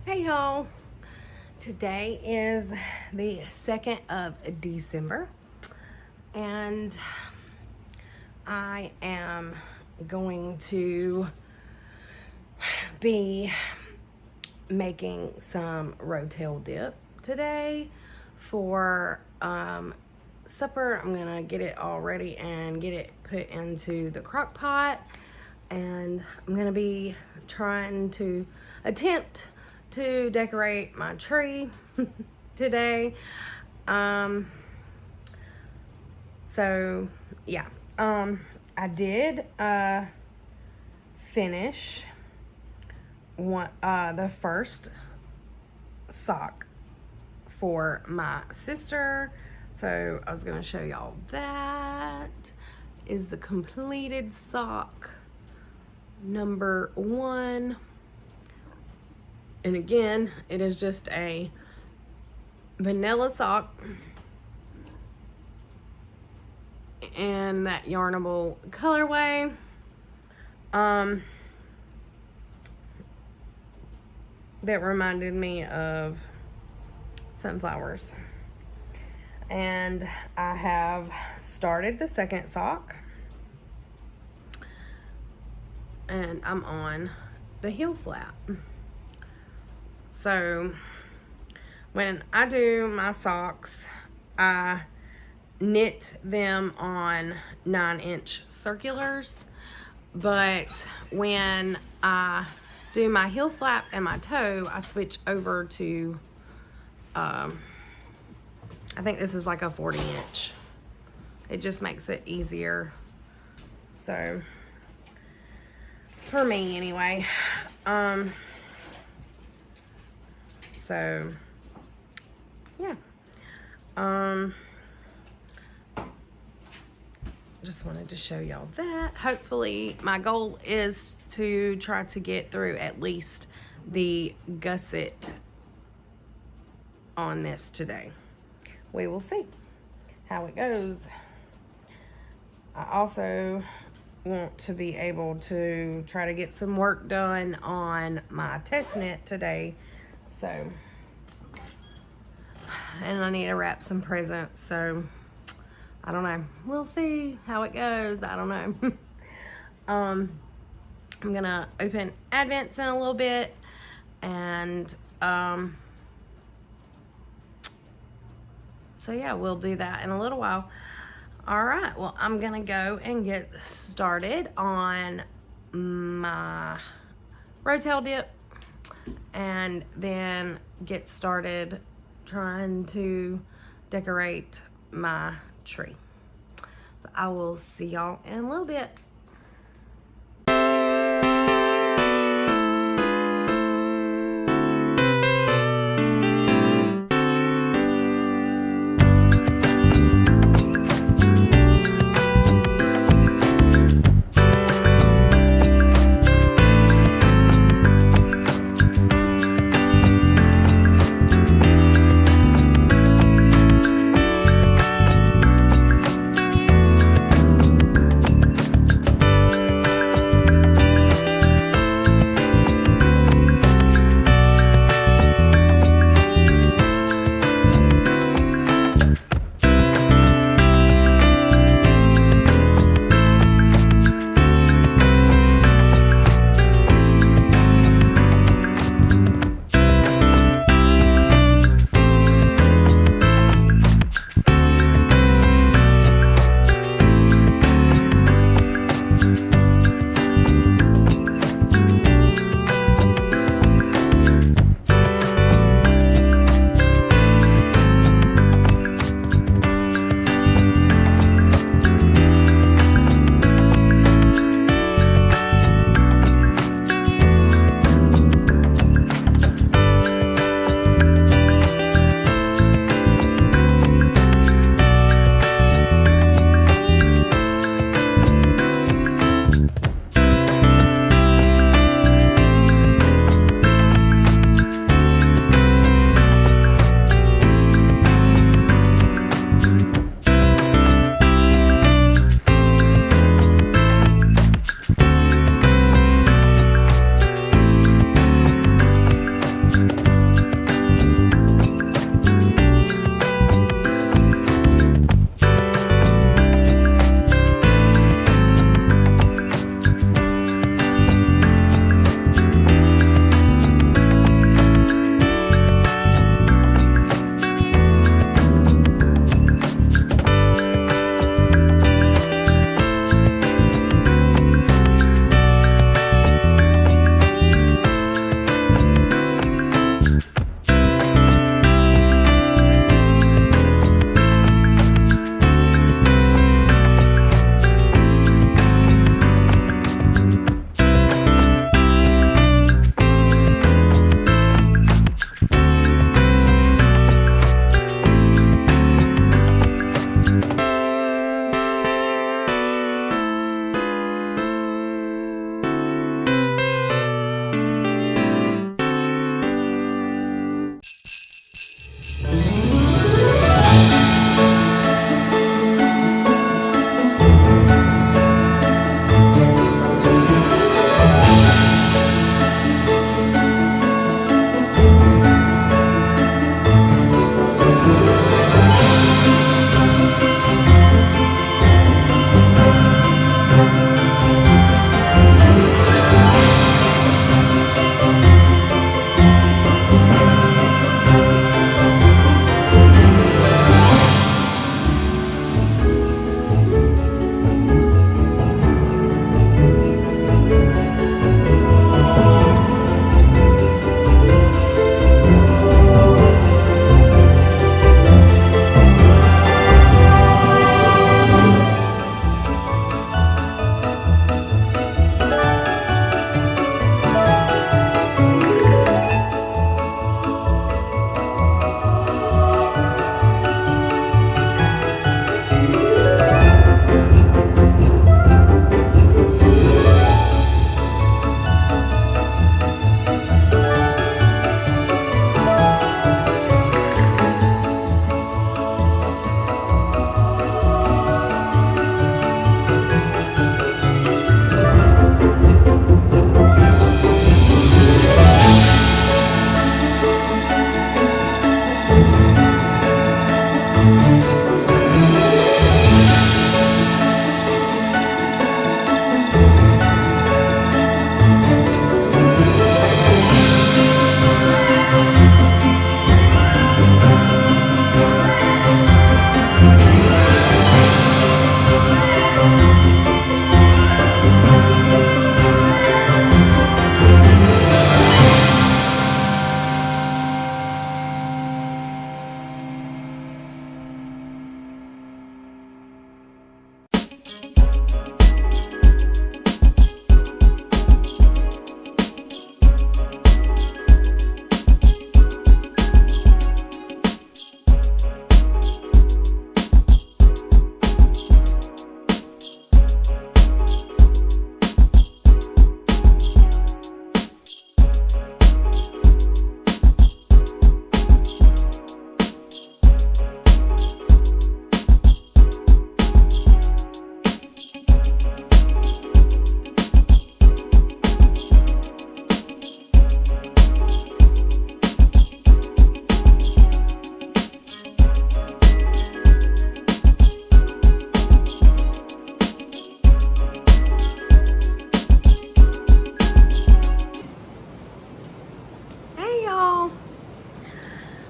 Hey y'all, today is the 2nd of December and I am going to be making some rotel dip today for supper. I'm gonna get it all ready and get it put into the crock pot, and I'm gonna be trying to attempt to decorate my tree today. So yeah, I did finish the first sock for my sister. So I was gonna show y'all that is the completed sock number 1. And again, it is just a vanilla sock in that yarnable colorway. That reminded me of sunflowers. And I have started the second sock. And I'm on the heel flap. So when I do my socks, I knit them on 9-inch circulars, but when I do my heel flap and my toe, I switch over to I think this is like a 40-inch. It just makes it easier, so for me anyway. So yeah, just wanted to show y'all that. Hopefully my goal is to try to get through at least the gusset on this today. We will see how it goes. I also want to be able to try to get some work done on my test net today. So, and I need to wrap some presents, so I don't know. We'll see how it goes. I don't know. I'm gonna open Advents in a little bit, and so yeah, we'll do that in a little while. All right, well, I'm gonna go and get started on my rotel dip, and then get started trying to decorate my tree. So I will see y'all in a little bit.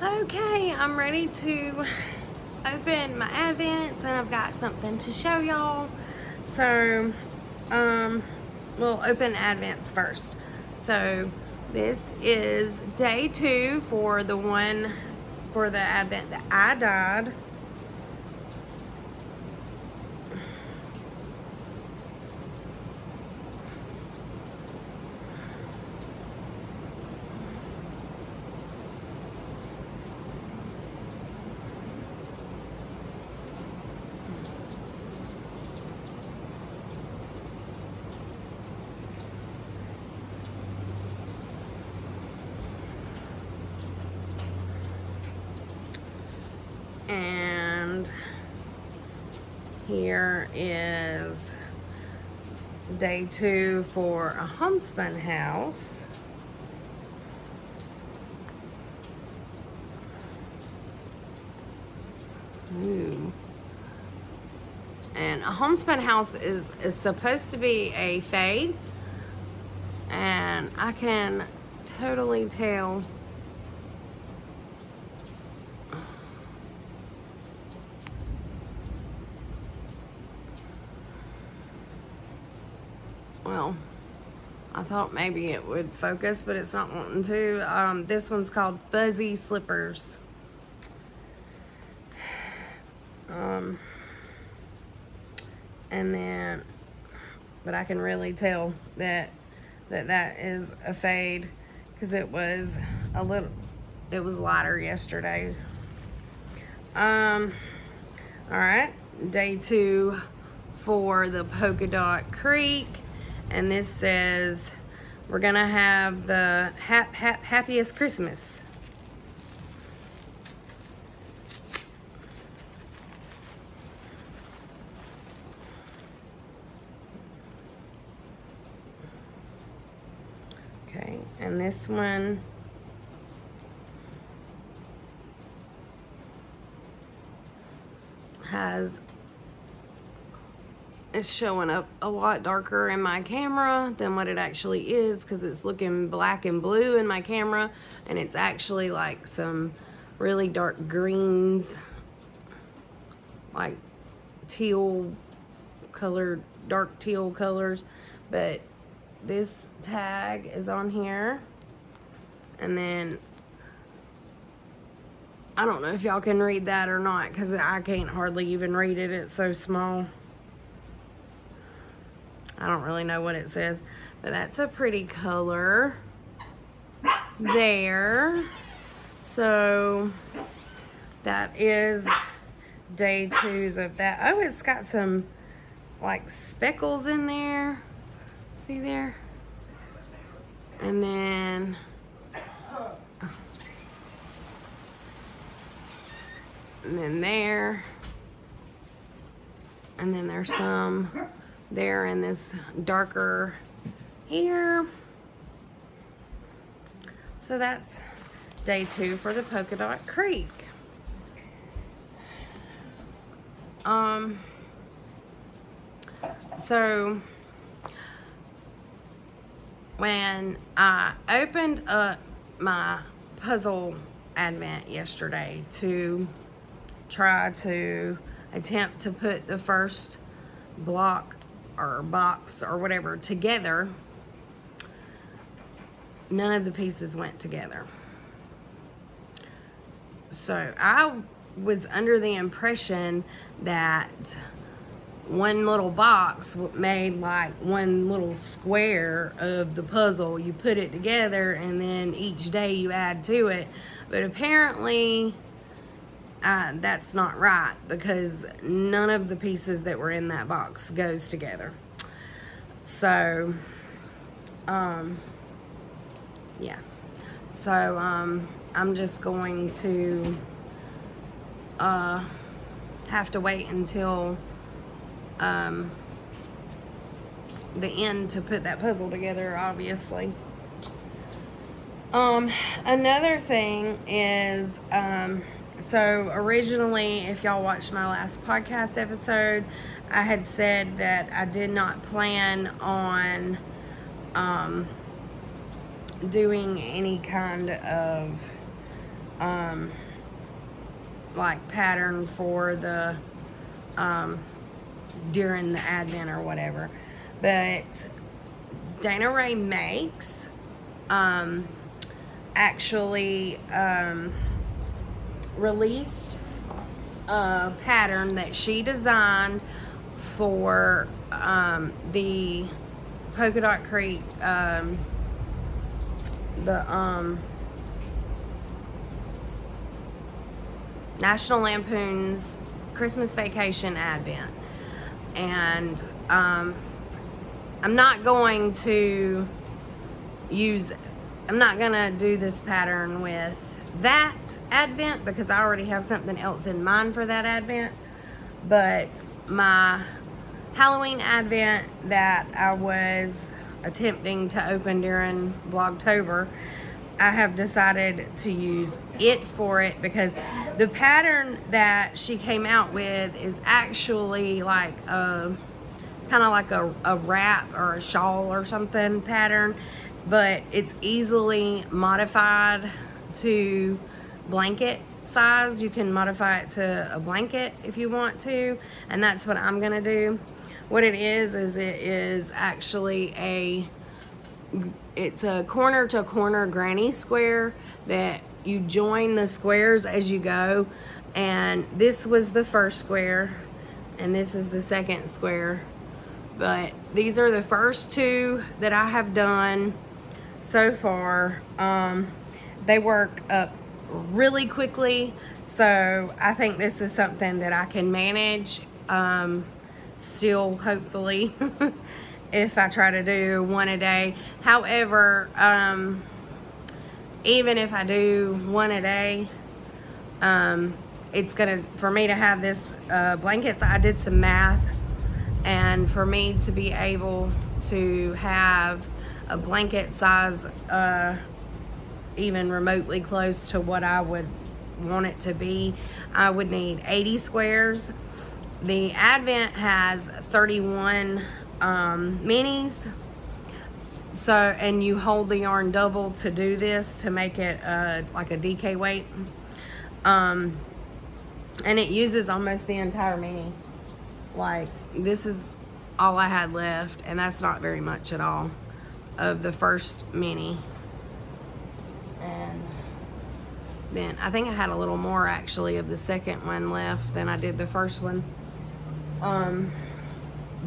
Okay, I'm ready to open my Advents, and I've got something to show y'all. So, we'll open Advents first. So, this is day 2 for the Advent that I died. And here is day 2 for a homespun house. Ooh. And a homespun house is supposed to be a fade, and I can totally tell. Well, I thought maybe it would focus, but it's not wanting to. This one's called Fuzzy Slippers. And then, but I can really tell that is a fade, because it was lighter yesterday. All right, day 2 for the Polka Dot Creek, and this says we're gonna have the happiest Christmas. Okay, and this one it's showing up a lot darker in my camera than what it actually is, because it's looking black and blue in my camera, and it's actually like some really dark greens, like teal colored, dark teal colors. But this tag is on here, and then I don't know if y'all can read that or not, because I can't hardly even read it. It's so small. I don't really know what it says, but that's a pretty color there. So that is day 2's of that. Oh, it's got some like speckles in there. See there? And then there. And then there's some there in this darker here. So that's day 2 for the Polka Dot Creek. So when I opened up my puzzle Advent yesterday to try to attempt to put the first block or box or whatever together, none of the pieces went together. So I was under the impression that one little box made like one little square of the puzzle. You put it together, and then each day you add to it. But apparently that's not right, because none of the pieces that were in that box goes together. So yeah, so I'm just going to have to wait until the end to put that puzzle together, obviously. Another thing is, so originally, if y'all watched my last podcast episode, I had said that I did not plan on doing any kind of like pattern for the during the Advent or whatever. But Dana Ray Makes actually released a pattern that she designed for the Polka Dot Creek, the National Lampoon's Christmas Vacation Advent. And I'm not going to do this pattern with that Advent because I already have something else in mind for that Advent. But my Halloween Advent that I was attempting to open during Vlogtober, I have decided to use it for it because the pattern that she came out with is actually like a kind of like a wrap or a shawl or something pattern, but it's easily modified to blanket size. You can modify it to a blanket if you want to, and that's what I'm gonna do. What it is actually it's a corner to corner granny square that you join the squares as you go, and this was the first square and this is the second square, but these are the first two that I have done so far. They work up really quickly, so I think this is something that I can manage still, hopefully. If I try to do one a day. However, even if I do one a day, it's gonna, for me to have this blankets, I did some math, and for me to be able to have a blanket size even remotely close to what I would want it to be, I would need 80 squares. The Advent has 31 minis, so, and you hold the yarn double to do this to make it like a DK weight, and it uses almost the entire mini. Like, this is all I had left, and that's not very much at all of the first mini. And then I think I had a little more actually of the second one left than I did the first one.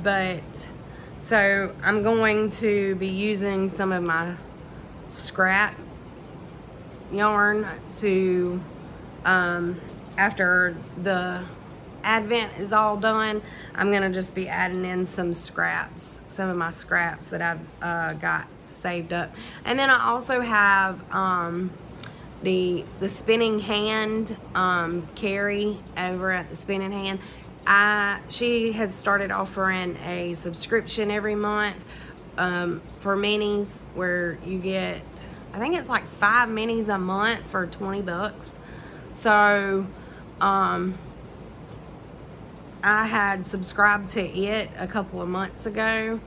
But so I'm going to be using some of my scrap yarn to after the Advent is all done, I'm gonna just be adding in some scraps, some of my scraps that I've got saved up. And then I also have the spinning hand, Carrie over at the spinning hand. She has started offering a subscription every month for minis, where you get, I think it's like 5 minis a month for $20. So I had subscribed to it a couple of months ago,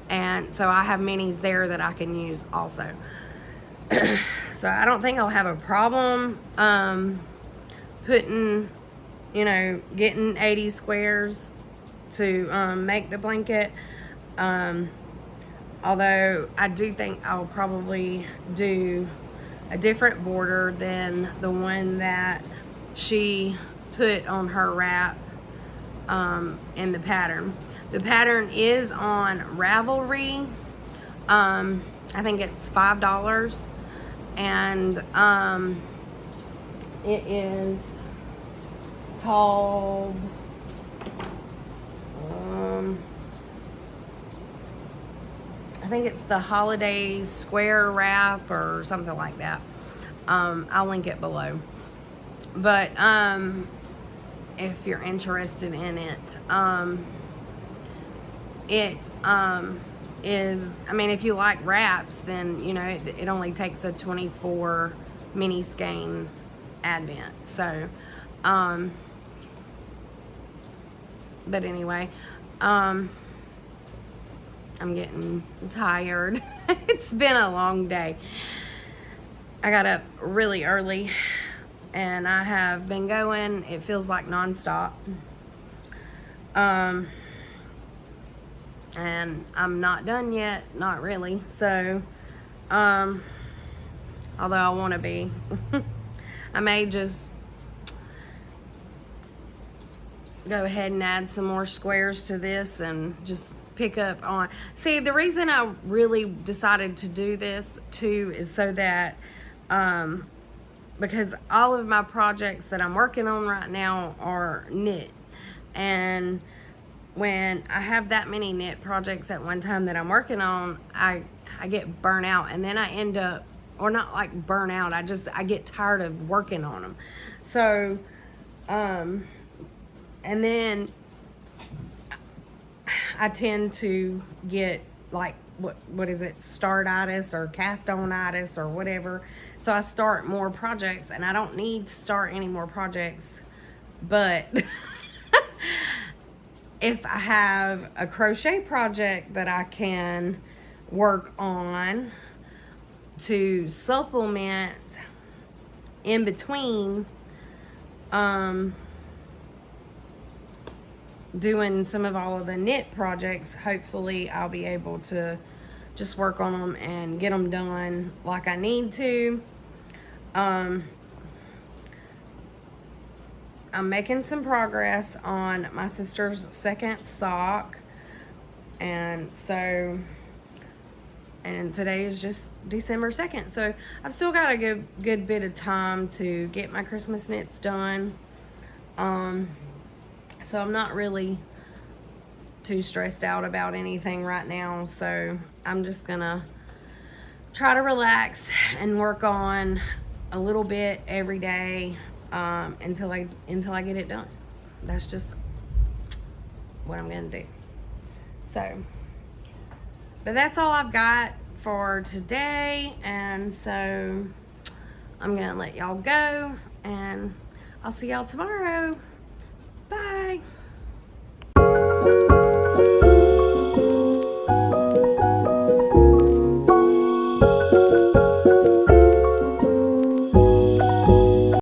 and so I have minis there that I can use also. So I don't think I'll have a problem putting, getting 80 squares to make the blanket. Although I do think I'll probably do a different border than the one that she put on her wrap in the pattern. The pattern is on Ravelry. I think it's $5, and it is called I think it's the Holiday Square Wrap or something like that. I'll link it below. But if you're interested in it, it is, I mean, if you like wraps, then it only takes a 24 mini skein Advent. So but anyway, I'm getting tired. It's been a long day. I got up really early and I have been going, it feels like nonstop. And I'm not done yet, not really. So, although I want to be, I may just go ahead and add some more squares to this and just pick up on. See, the reason I really decided to do this too is so that, because all of my projects that I'm working on right now are knit, and when I have that many knit projects at one time that I'm working on, I get burnt out, and then I end up, or not like burnt out, I get tired of working on them. So, and then I tend to get like, what is it, startitis or cast-on-itis or whatever. So I start more projects, and I don't need to start any more projects, but if I have a crochet project that I can work on to supplement in between doing some of all of the knit projects, hopefully I'll be able to just work on them and get them done like I need to. I'm making some progress on my sister's second sock, and today is just December 2nd, so I've still got a good bit of time to get my Christmas knits done. So I'm not really too stressed out about anything right now, so I'm just gonna try to relax and work on a little bit every day until I get it done. That's just what I'm gonna do. So, but that's all I've got for today, and so I'm gonna let y'all go, and I'll see y'all tomorrow.